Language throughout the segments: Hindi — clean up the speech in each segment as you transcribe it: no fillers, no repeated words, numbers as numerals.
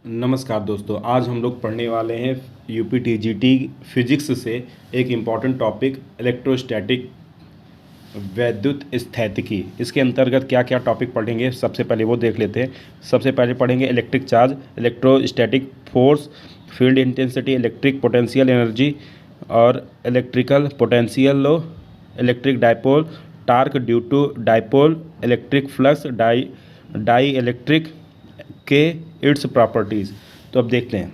नमस्कार दोस्तों, आज हम लोग पढ़ने वाले हैं यूपीटीजीटी फिजिक्स से एक इम्पॉर्टेंट टॉपिक इलेक्ट्रोस्टैटिक वैद्युत स्थैतिकी। इसके अंतर्गत क्या क्या टॉपिक पढ़ेंगे, सबसे पहले वो देख लेते हैं। सबसे पहले पढ़ेंगे electric charge, electrostatic force, field intensity, electric potential energy और इलेक्ट्रिकल पोटेंशियल लो, electric dipole, torque due to dipole, electric flux, dielectric के इट्स प्रॉपर्टीज़। तो अब देखते हैं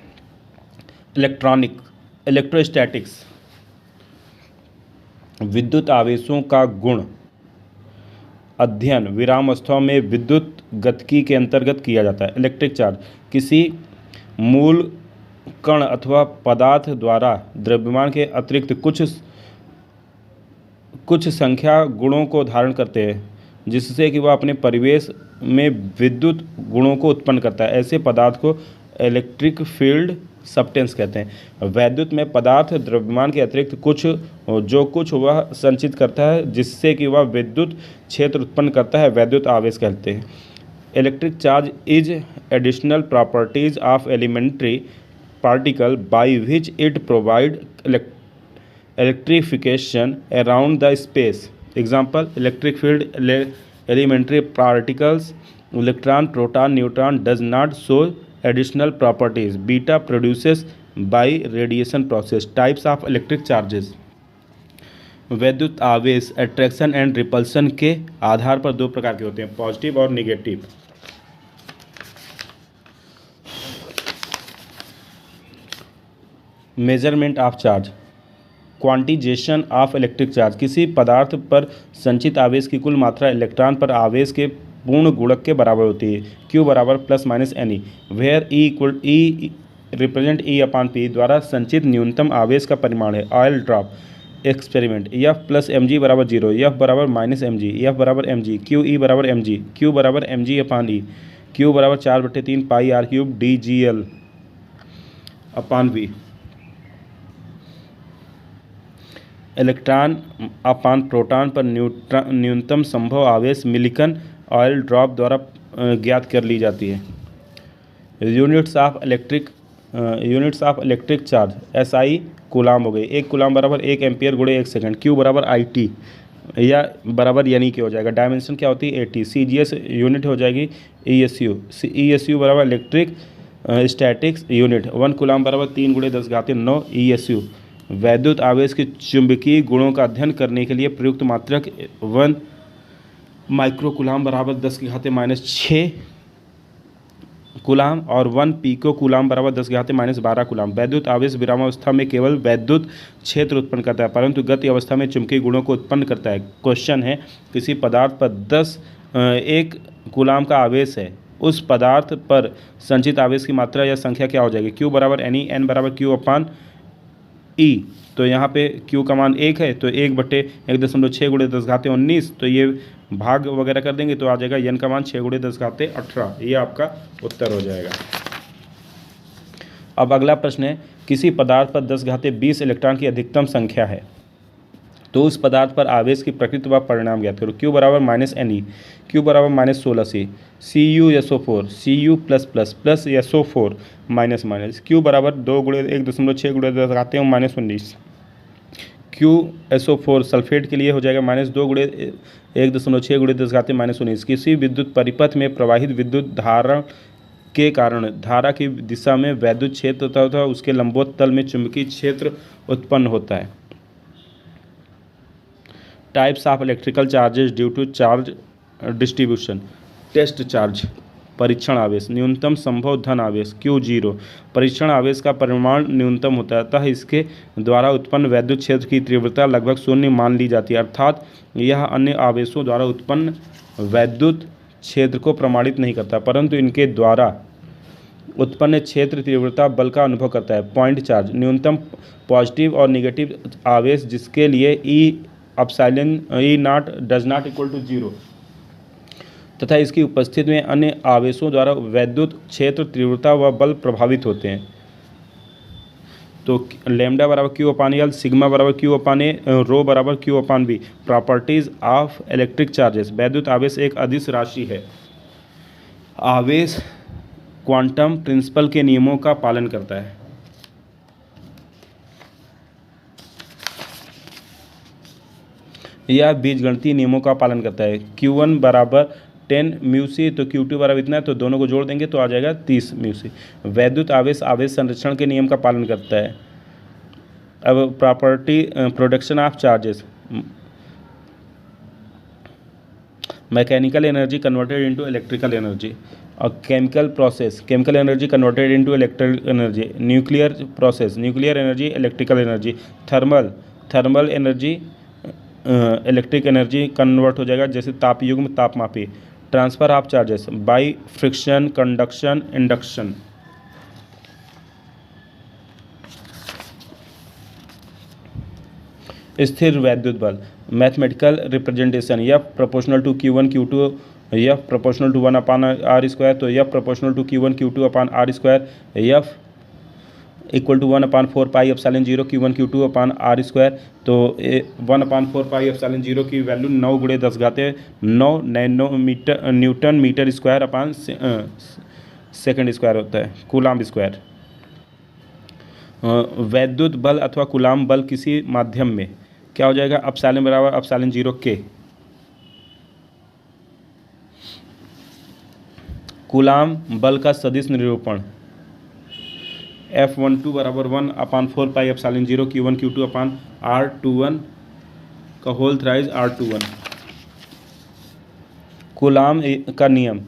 इलेक्ट्रोस्टैटिक्स, विद्युत आवेशों का गुण अध्ययन विरामावस्था में विद्युत गतिकी के अंतर्गत किया जाता है। इलेक्ट्रिक चार्ज किसी मूल कण अथवा पदार्थ द्वारा द्रव्यमान के अतिरिक्त कुछ संख्या गुणों को धारण करते हैं, जिससे कि वह अपने परिवेश में विद्युत गुणों को उत्पन्न करता है। ऐसे पदार्थ को इलेक्ट्रिक फील्ड सब्सटेंस कहते हैं। वैद्युत में पदार्थ द्रव्यमान के अतिरिक्त कुछ वह संचित करता है, जिससे कि वह विद्युत क्षेत्र उत्पन्न करता है, वैद्युत आवेश कहते हैं। Electric charge is additional properties of elementary particle by which it provide electrification around the space. Example: electric field, elementary particles, electron, proton, neutron does not show additional properties. Beta produces by radiation process. Types of electric charges. वैद्युत आवेश अट्रैक्शन एंड रिपल्सन के आधार पर दो प्रकार के होते हैं, पॉजिटिव और negative. Measurement of charge, quantisation of electric charge, किसी पदार्थ पर संचित आवेश की कुल मात्रा इलेक्ट्रॉन पर आवेश के पूर्ण गुणक के बराबर होती है। Q बराबर plus minus NE, where E represent E upon P द्वारा संचित न्यूनतम आवेश का परिमाण है। Oil drop experiment, F plus mg बराबर 0, F बराबर माइनस mg, F बराबर mg, QE बराबर mg, Q बराबर mg अपान E, Q बराबर 4/3 पाई r क्यूब DGL अपान V। इलेक्ट्रॉन अपान प्रोटॉन पर न्यूनतम संभव आवेश मिलिकन ऑयल ड्रॉप द्वारा ज्ञात कर ली जाती है। Units of electric charge SI coulomb हो गई। 1 कूलाम बराबर 1 एम्पियर गुणे 1 सेकंड। Q बराबर IT या बराबर यानी कि हो जाएगा। डायमेंशन क्या होती है 80। CGS यूनिट हो जाएगी ESU बराबर इलेक्ट्रिक स्टैटिक्स यूनिट। 1 कूलाम बराबर 3 गुणे 10⁻9 ESU। वैद्युत आवेश के चुंबकीय गुणों का अध्ययन करने के लिए प्रयुक्त मात्रक 1 माइक्रो कूलाम बराबर 10⁻⁻6 कूलाम और 1 पिको कूलाम बराबर 10⁻⁻12 कूलाम। वैद्युत आवेश विरामावस्था में केवल वैद्युत क्षेत्र उत्पन्न करता है, परंतु गति अवस्था में चुंबकीय गुणों को उत्पन्न करता है। क्वेश्चन है, किसी पदार्थ पर 1 कूलाम का आवेश है, उस पदार्थ पर संचित आवेश की मात्रा या संख्या क्या हो जाएगी। Q बराबर NE, N बराबर Q अपान E। तो यहाँ पे Q का मान 1 है, तो 1/1.6 गुणे 10⁻19, तो ये भाग वगैरह कर देंगे तो आ जाएगा N का मान 6 गुणे 10⁻18। ये आपका उत्तर हो जाएगा। अब अगला प्रश्न है, किसी पदार्थ पर 10⁻20 इलेक्ट्रॉन की अधिकतम संख्या है, तो उस पदार्थ पर आवेश की प्रकृति व परिणाम ज्ञात करो। Q बराबर माइनस NE, Q बराबर -16C, CuSO4, Cu plus SO4 minus minus, Q बराबर 2 गुणे 1.6 गुणे 10⁻19। QSO4 सल्फेट के लिए हो जाएगा -2 गुणे 1.6 गुणे 10⁻19। किसी विद्युत परिपथ में प्रवाहित विद्युत धारा के कारण धारा की दिशा में वैद्युत क्षेत्र तथा उसके लंबवत तल में चुंबकीय क्षेत्र उत्पन्न होता है। Types of electrical charges due to charge distribution. Test charge, परीक्षण आवेश, न्यूनतम संभव धन आवेश Q0। परीक्षण आवेश का परिमाण न्यूनतम होता है, अतः इसके द्वारा उत्पन्न वैद्युत क्षेत्र की तीव्रता लगभग 0 मान ली जाती है, अर्थात यह अन्य आवेशों द्वारा उत्पन्न वैद्युत क्षेत्र को प्रमाणित नहीं करता, परंतु इनके द्वारा उत्पन्न क्षेत्र तीव्रता बल का अनुभव करता है। पॉइंट चार्ज, न्यूनतम पॉजिटिव और निगेटिव आवेश जिसके लिए E0 does not equal to 0 तथा इसकी उपस्थिति में अन्य आवेशों द्वारा वैद्युत क्षेत्र तीव्रता व बल प्रभावित होते हैं। तो लैम्डा बराबर Q अपान L, सिग्मा बराबर Q अपान A, रो बराबर Q upon B। Properties of electric charges, वैद्युत आवेश एक अदिश राशि है। आवेश क्वांटम प्रिंसिपल के नियमों का पालन करता है। यह बीजगणितीय नियमों का पालन करता है। Q1 बराबर 10 म्यू सी, तो Q2 बराबर इतना है, तो दोनों को जोड़ देंगे तो आ जाएगा 30 म्यू सी। वैद्युत आवेश आवेश संरक्षण के नियम का पालन करता है। अब property production of charges, mechanical energy converted into electrical energy, और chemical process, chemical energy converted into electrical energy, nuclear process, nuclear energy electrical energy, thermal energy electric energy convert हो जाएगा, जैसे तापयुग्म तापमापी। Transfer of charges by friction, conduction, induction. स्थिर वैद्युत बल, mathematical representation, F proportional to Q1 Q2, F proportional to 1/r², तो F proportional to Q1 Q2/r², F equal to 1/4 pi epsilon 0 Q1 Q2/r², तो 1/4 पाई एप्सिलॉन 0 की value 9 × 10⁻9 nanometre newton metre square upon second square होता है, कूलाम स्क्वायर। वैद्युत बल अथवा कूलाम बल किसी माध्यम में क्या हो जाएगा, एप्सिलॉन बराबर एप्सिलॉन 0 के। कूलाम बल का सदिश निरूपण, F12 बराबर 1/4 पाई एप्सिलॉन 0 Q1 Q2/r21 का होल थ्राइज r21। कूलाम का नियम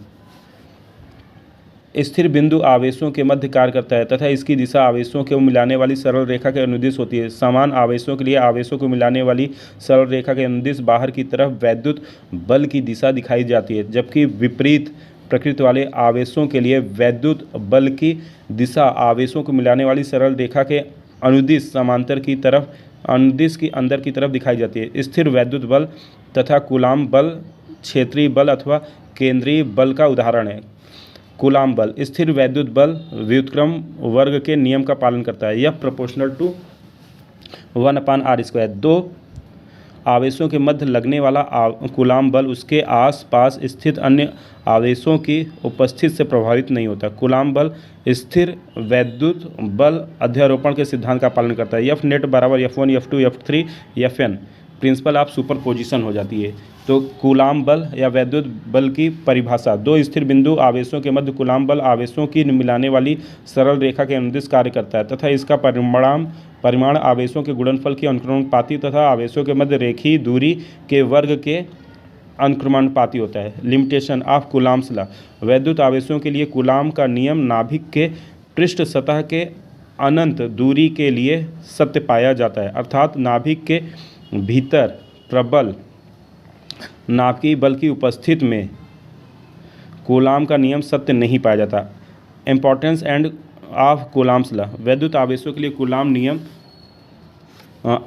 स्थिर बिंदु आवेशों के मध्य कार्य करता है तथा इसकी दिशा आवेशों को मिलाने वाली सरल रेखा के अनुदिश होती है। समान आवेशों के लिए आवेशों को मिलाने वाली सरल रेखा के अनुदिश बाहर की तरफ वैद्युत बल की दिशा दिखाई जाती है, जबकि विपरीत प्रकृति वाले आवेशों के लिए वैद्युत बल की दिशा आवेशों को मिलाने वाली सरल रेखा के अनुदिश समांतर की तरफ, अनुदिश की अंदर की तरफ दिखाई जाती है। स्थिर वैद्युत बल तथा कूलाम बल क्षेत्रीय बल अथवा केंद्रीय बल का उदाहरण है। कूलाम बल स्थिर वैद्युत बल व्युत्क्रम वर्ग के नियम का पालन करता है। यह प्रोपोर्शनल टू 1/r²। दो आवेशों के मध्य लगने वाला कूलाम बल उसके आसपास स्थित अन्य आवेशों की उपस्थिति से प्रभावित नहीं होता। कूलाम बल स्थिर वैद्युत बल अध्यारोपण के सिद्धांत का पालन करता है। F नेट बराबर F1 F2 F3 Fn, principle of superposition हो जाती है। तो कूलाम बल या वैद्युत बल की परिभाषा, दो स्थिर बिंदु आवेशों के मध्य कूलाम बल आवेशों की मिलाने वाली सरल रेखा के अनुदिश कार्य करता है तथा इसका परिमाण आवेशों के गुणनफल की अनुक्रमानुपाती तथा आवेशों के मध्य रेखीय दूरी के वर्ग के अनुक्रमानुपाती होता है। लिमिटेशन ऑफ कूलाम्स लॉ, वैद्युत आवेशों के लिए कूलाम का नियम नाभिक के पृष्ठ सतह के अनंत दूरी के लिए सत्य पाया जाता है, अर्थात नाभिक के भीतर प्रबल नाभिकीय बल की उपस्थिति में कूलाम का नियम सत्य नहीं पाया जाता। Importance end of coulombs law, वैद्युत आवेशों के लिए कूलाम नियम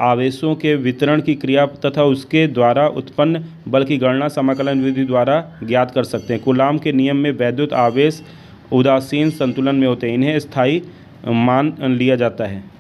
आवेशों के वितरण की क्रिया तथा उसके द्वारा उत्पन्न बल की गणना समाकलन विधि द्वारा ज्ञात कर सकते हैं। कूलाम के नियम में वैद्युत आवेश उदासीन संतुलन में होते हैं, इन्हें स्थायी मान लिया जाता है।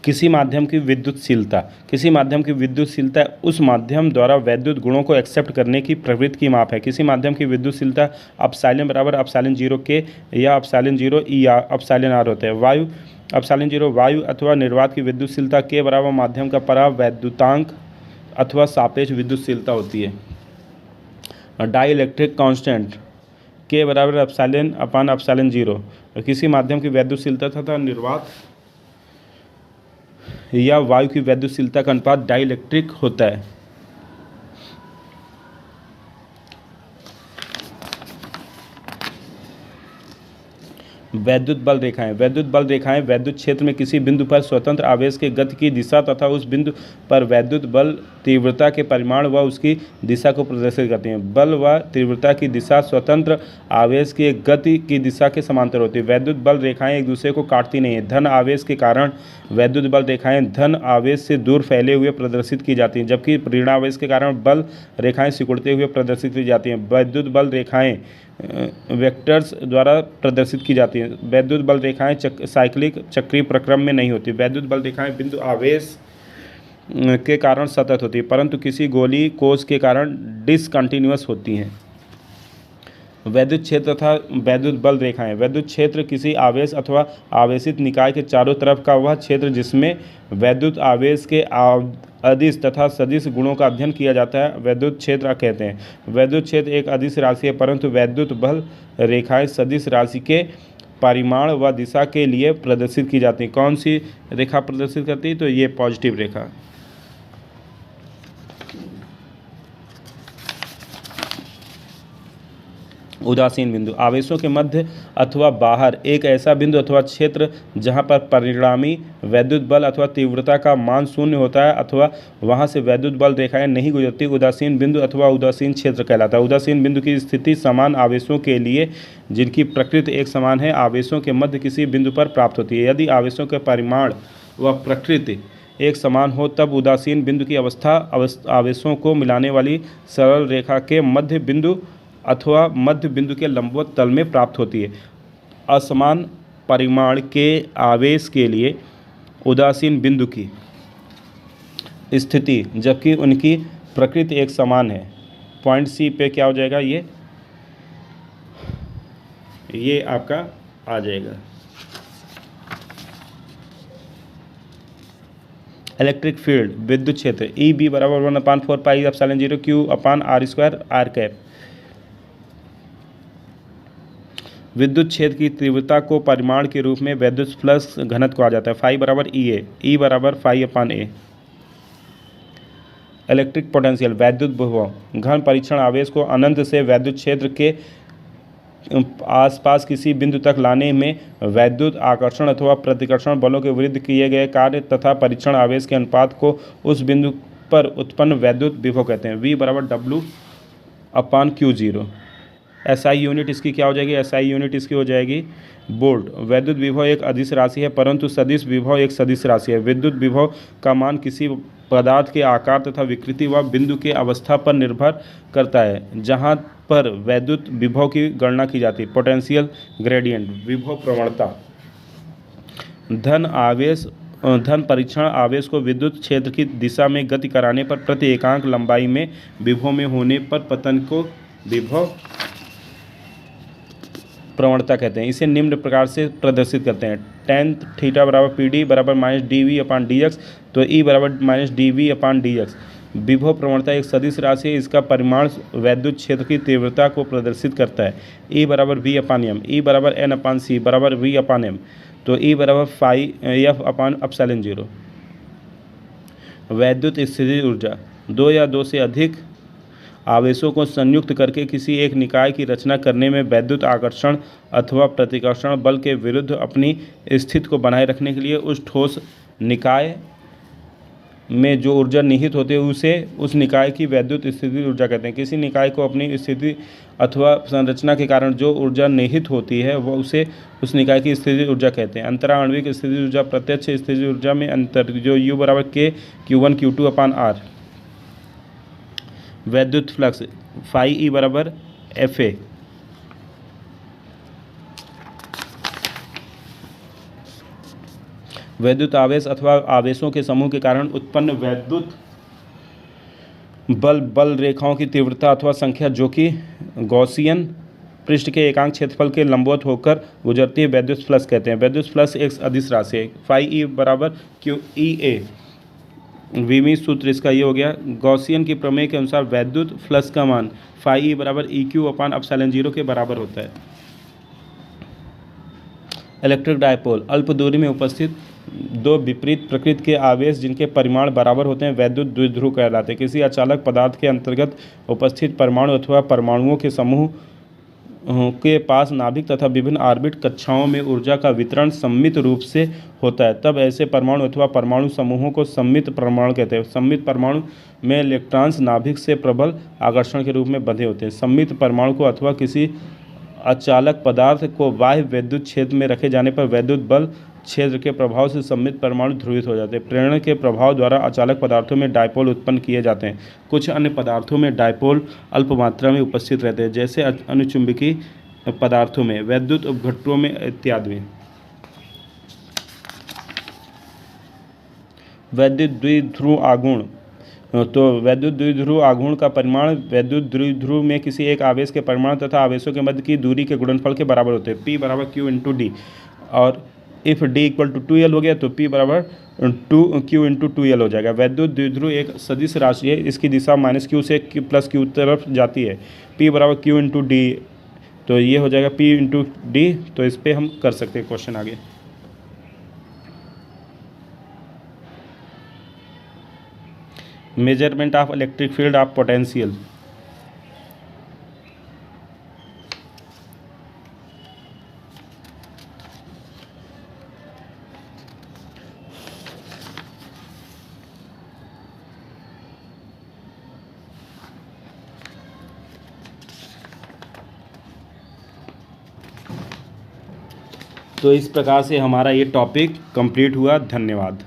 किसी माध्यम की विद्युतशीलता, किसी माध्यम की विद्युतशीलता उस माध्यम द्वारा वैद्युत गुणों को एक्सेप्ट करने की प्रवृत्ति की माप है। किसी माध्यम की विद्युतशीलता एप्सिलॉन बराबर एप्सिलॉन 0 के या एप्सिलॉन 0 ई या एप्सिलॉन आर होता है। वायु एप्सिलॉन 0 वायु अथवा निर्वात की विद्युतशीलता के बराबर माध्यम का परावैद्युतांक अथवा सापेक्ष विद्युतशीलता होती है। डाई इलेक्ट्रिक कांस्टेंट के बराबर एप्सिलॉन अपान एप्सिलॉन 0 किसी माध्यम की वैद्युतशीलता तथा निर्वात या वायु की वैद्युतशीलता का अनुपात डाइलेक्ट्रिक होता है। वैद्युत बल रेखाएं। वैद्युत बल रेखाएं वैद्युत क्षेत्र में किसी बिंदु पर स्वतंत्र आवेश के गति की दिशा तथा उस बिंदु पर वैद्युत बल तीव्रता के परिमाण व उसकी दिशा को प्रदर्शित करती हैं। बल व तीव्रता की दिशा स्वतंत्र आवेश की गति की दिशा के समांतर होती है। वैद्युत बल रेखाएं एक दूसरे को काटती नहीं है। धन आवेश के कारण वैद्युत बल रेखाएं धन आवेश से दूर फैले हुए प्रदर्शित की जाती हैं, जबकि ऋण आवेश के कारण बल रेखाएं सिकुड़ते हुए प्रदर्शित की जाती हैं। वैद्युत बल रेखाएं वेक्टर्स द्वारा प्रदर्शित की जाती हैं। वैद्युत बल रेखाएं साइक्लिक चक्रीय प्रक्रम में नहीं होती। वैद्युत बल रेखाएं बिंदु आवेश के कारण सतत होती है, परंतु किसी गोलीय कोश के कारण डिसकंटिन्यूअस होती हैं। वैद्युत क्षेत्र तथा वैद्युत बल रेखाएं। वैद्युत क्षेत्र किसी आवेश अथवा आवेशित निकाय के चारों तरफ का वह क्षेत्र जिसमें वैद्युत आवेश के अदिश तथा सदिश गुणों का अध्ययन किया जाता है, वैद्युत क्षेत्र कहते हैं। वैद्युत क्षेत्र एक अदिश राशि है, परंतु वैद्युत बल रेखाएं सदिश राशि के परिमाण व दिशा के लिए प्रदर्शित की जाती हैं। कौन सी रेखा प्रदर्शित करती है? तो ये पॉजिटिव रेखा। उदासीन बिंदु। आवेशों के मध्य अथवा बाहर एक ऐसा बिंदु अथवा क्षेत्र जहां पर परिणामी वैद्युत बल अथवा तीव्रता का मान शून्य होता है अथवा वहां से वैद्युत बल रेखाएं नहीं गुजरती, उदासीन बिंदु अथवा उदासीन क्षेत्र कहलाता है। उदासीन बिंदु की स्थिति समान आवेशों के लिए जिनकी प्रकृति एक समान है आवेशों के मध्य किसी बिंदु पर प्राप्त होती है। यदि आवेशों के परिमाण व प्रकृति एक समान हो तब उदासीन बिंदु की अवस्था आवेशों को मिलाने वाली सरल रेखा के मध्य बिंदु अथवा मध्य बिंदु के लंबवत तल में प्राप्त होती है। असमान परिमाण के आवेश के लिए उदासीन बिंदु की स्थिति जबकि उनकी प्रकृति एक समान है। पॉइंट सी पे क्या हो जाएगा? ये आपका आ जाएगा। इलेक्ट्रिक फील्ड विद्युत क्षेत्र ई बी बराबर 1/4 pi epsilon 0 q upon r square r cap. विद्युत क्षेत्र की तीव्रता को परिमाण के रूप में वैद्युत फ्लक्स घनत्व कहा जाता है। फाई बराबर ई ए, ई बराबर फाई अपान ए। इलेक्ट्रिक पोटेंशियल वैद्युत विभव घन परीक्षण आवेश को अनंत से वैद्युत क्षेत्र के आसपास किसी बिंदु तक लाने में वैद्युत आकर्षण अथवा प्रतिकर्षण बलों के विरुद्ध किए गए कार्य तथा परीक्षण आवेश के अनुपात को उस बिंदु पर उत्पन्न वैद्युत विभव कहते हैं। V बराबर W अपान Q0। SI यूनिट इसकी क्या हो जाएगी? SI यूनिट इसकी हो जाएगी वोल्ट। वैद्युत विभव एक अदिश राशि है, परंतु सदिश विभव एक सदिश राशि है। विद्युत विभव का मान किसी पदार्थ के आकार तथा विकृति व बिंदु के अवस्था पर निर्भर करता है जहाँ पर वैद्युत विभव की गणना की जाती है। पोटेंशियल ग्रेडियंट विभव प्रवणता धन परीक्षण आवेश को विद्युत क्षेत्र की दिशा में गति कराने पर प्रति एकांक लंबाई में विभव में होने पर पतन को विभव प्रवणता कहते हैं। इसे निम्न प्रकार से प्रदर्शित करते हैं। tan थीटा बराबर पी डी बराबर minus D V upon D x, तो ई बराबर minus D V upon D x. विभव प्रवणता एक सदिश राशि है, इसका परिमाण वैद्युत क्षेत्र की तीव्रता को प्रदर्शित करता है। ई बराबर वी अपान एम, ई बराबर एन अपान सी बराबर वी अपान एम, तो ई बराबर फाई एफ अपान एप्सिलॉन 0। वैद्युत स्थितिज ऊर्जा दो या दो से अधिक आवेशों को संयुक्त करके किसी एक निकाय की रचना करने में वैद्युत आकर्षण अथवा प्रतिकर्षण बल के विरुद्ध अपनी स्थिति को बनाए रखने के लिए उस ठोस निकाय में जो ऊर्जा निहित होती है उसे उस निकाय की वैद्युत स्थितिज ऊर्जा कहते हैं। किसी निकाय को अपनी स्थिति अथवा संरचना के कारण जो ऊर्जा निहित होती है वह उसे उस निकाय की स्थितिज ऊर्जा कहते हैं। अंतराण्विक स्थितिज ऊर्जा प्रत्यक्ष स्थितिज ऊर्जा में अंतर जो U बराबर K Q1 Q2 अपान R। वैद्युत फ्लक्स फाई ई बराबर एफ ए। वैद्युत आवेश अथवा आवेशों के समूह के कारण उत्पन्न वैद्युत बल रेखाओं की तीव्रता अथवा संख्या जो कि गॉसियन पृष्ठ के एकांक क्षेत्रफल के लंबवत होकर गुजरती है वैद्युत फ्लक्स कहते हैं। वैद्युत फ्लक्स एक अदिश राशि है। फाई ई बराबर क्यू ई ए। विमी सूत्र इसका ये हो गया। गॉसियन की प्रमेय के अनुसार वैद्युत फ्लक्स का मान फाई ई बराबर ई क्यू अपान एप्सिलॉन 0 के बराबर होता है। इलेक्ट्रिक डायपोल अल्प दूरी में उपस्थित दो विपरीत प्रकृति के आवेश जिनके परिमाण बराबर होते हैं वैद्युत द्विध्रुव कहलाते हैं। किसी अचालक पदार्थ के अंतर्गत उपस्थित परमाणु अथवा परमाणुओं के समूह के पास नाभिक तथा विभिन्न ऑर्बिट कक्षाओं में ऊर्जा का वितरण सममित रूप से होता है, तब ऐसे परमाणु अथवा परमाणु समूहों को सममित परमाणु कहते हैं। सममित परमाणु में इलेक्ट्रॉन्स नाभिक से प्रबल आकर्षण के रूप में बंधे होते हैं। सममित परमाणु को अथवा किसी अचालक पदार्थ को बाह्य वैद्युत क्षेत्र में रखे जाने पर वैद्युत बल क्षेत्र के प्रभाव से सममित परमाणु ध्रुवित हो जाते हैं। प्रेरण के प्रभाव द्वारा अचालक पदार्थों में डायपोल उत्पन्न किए जाते हैं। कुछ अन्य पदार्थों में डायपोल अल्प मात्रा में उपस्थित रहते हैं, जैसे अनुचुंबकीय पदार्थों में, वैद्युत उपघट्टों में इत्यादि। वैद्युत द्विध्रुव आघूर्ण। तो वैद्युत द्विध्रुव आघूर्ण का परिमाण वैद्युत द्विध्रुव में किसी एक आवेश के परिमाण तथा आवेशों के मध्य की दूरी के गुणनफल के बराबर होते हैं। P बराबर Q इंटू डी, और if D equal to 2L हो गया तो P बराबर 2Q इंटू 2L हो जाएगा। वैद्युत द्विध्रुव एक सदिश राशि है, इसकी दिशा -Q से +Q तरफ जाती है। P बराबर Q इंटू डी, तो ये हो जाएगा P इंटू डी। तो इस पर हम कर सकते हैं क्वेश्चन आगे। Measurement of electric field of potential. तो इस प्रकार से हमारा ये टॉपिक कंप्लीट हुआ। धन्यवाद।